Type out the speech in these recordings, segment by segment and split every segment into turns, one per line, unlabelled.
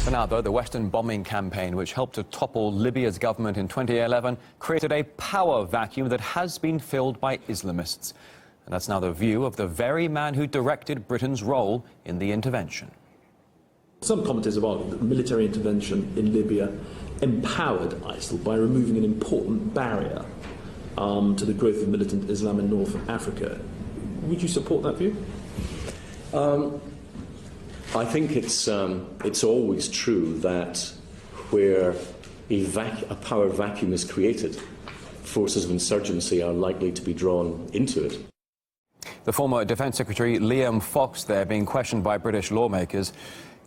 For now, though, the Western bombing campaign, which helped to topple Libya's government in 2011, created a power vacuum that has been filled by Islamists. And that's now the view of the very man who directed Britain's role in the intervention.
Some commentators have argued that the military intervention in Libya empowered ISIL by removing an important barrier to the growth of militant Islam in North Africa. Would you support that view?
I think it's always true that where a power vacuum is created, forces of insurgency are likely to be drawn into it.
The former Defence Secretary Liam Fox there being questioned by British lawmakers.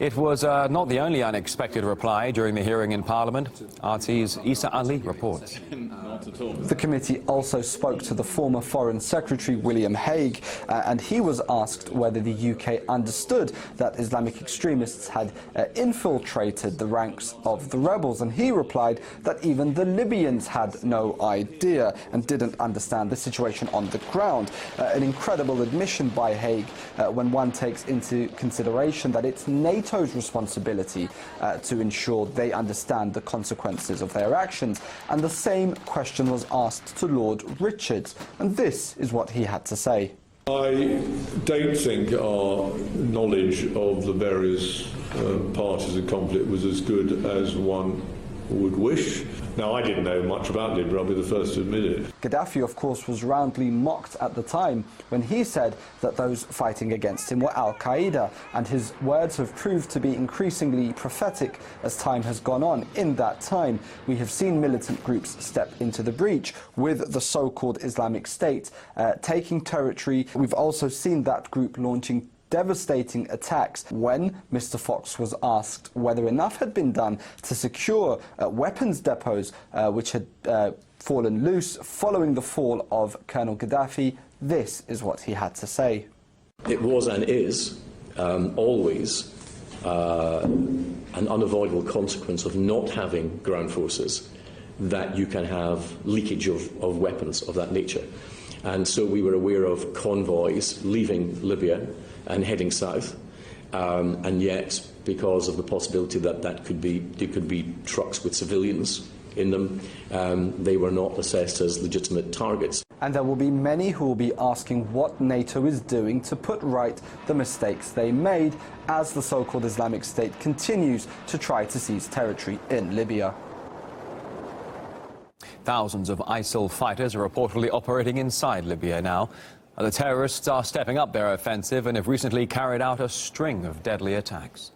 It was not the only unexpected reply during the hearing in Parliament. RT's Issa Ali reports.
The committee also spoke to the former Foreign Secretary William Hague, and he was asked whether the UK understood that Islamic extremists had infiltrated the ranks of the rebels, and he replied that even the Libyans had no idea and didn't understand the situation on the ground. An incredible admission by Hague when one takes into consideration that it's NATO's responsibility to ensure they understand the consequences of their actions. And the same question was asked to Lord Richards, and this is what he had to say.
I don't think our knowledge of the various parties of conflict was as good as one would wish. Now, I didn't know much about Libya, I'll be the first to admit it.
Gaddafi, of course, was roundly mocked at the time when he said that those fighting against him were Al-Qaeda, and his words have proved to be increasingly prophetic as time has gone on. In that time, we have seen militant groups step into the breach, with the so-called Islamic State taking territory. We've also seen that group launching devastating attacks. When Mr. Fox was asked whether enough had been done to secure weapons depots which had fallen loose following the fall of Colonel Gaddafi, this is what he had to say.
It was and is always an unavoidable consequence of not having ground forces that you can have leakage of weapons of that nature. And so we were aware of convoys leaving Libya and heading south, and yet, because of the possibility that there could be trucks with civilians in them, they were not assessed as legitimate targets.
And there will be many who will be asking what NATO is doing to put right the mistakes they made as the so-called Islamic State continues to try to seize territory in Libya.
Thousands of ISIL fighters are reportedly operating inside Libya now. The terrorists are stepping up their offensive and have recently carried out a string of deadly attacks.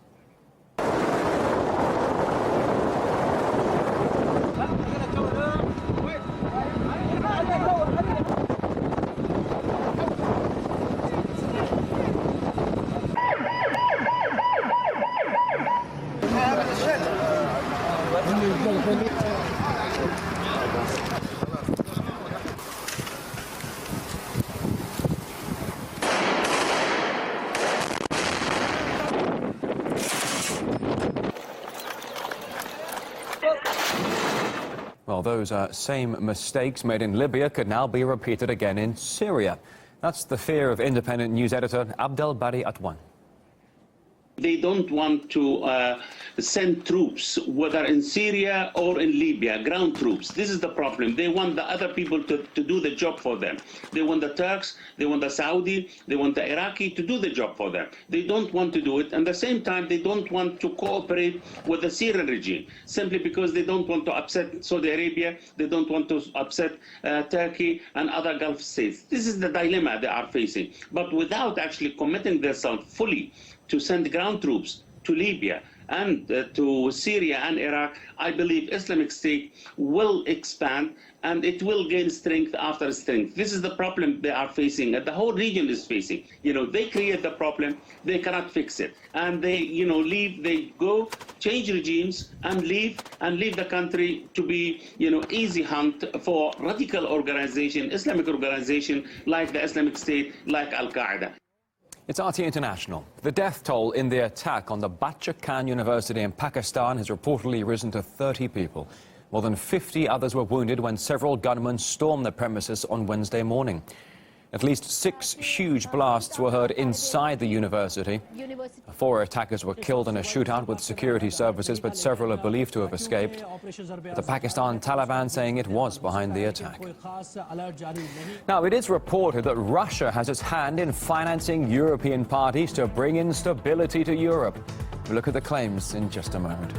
Well, those same mistakes made in Libya could now be repeated again in Syria. That's the fear of independent news editor Abdel Bari Atwan.
They don't want to send troops, whether in Syria or in Libya, ground troops. This is the problem. They want the other people to do the job for them. They want the Turks, they want the Saudi, they want the Iraqi to do the job for them. They don't want to do it. And at the same time, they don't want to cooperate with the Syrian regime, simply because they don't want to upset Saudi Arabia, they don't want to upset Turkey and other Gulf states. This is the dilemma they are facing. But without actually committing themselves fully to send ground troops to Libya and to Syria and Iraq, I believe Islamic State will expand and it will gain strength after strength. This is the problem they are facing, and the whole region is facing. You know, they create the problem, they cannot fix it. And they, leave, they go, change regimes and leave the country to be, easy hunt for radical organization, Islamic organization like the Islamic State, like Al-Qaeda.
It's RT International. The death toll in the attack on the Bacha Khan University in Pakistan has reportedly risen to 30 people. More than 50 others were wounded when several gunmen stormed the premises on Wednesday morning. At least 6 huge blasts were heard inside the university. 4 attackers were killed in a shootout with security services, but several are believed to have escaped. The Pakistan Taliban saying it was behind the attack. Now, it is reported that Russia has its hand in financing European parties to bring instability to Europe. We'll look at the claims in just a moment.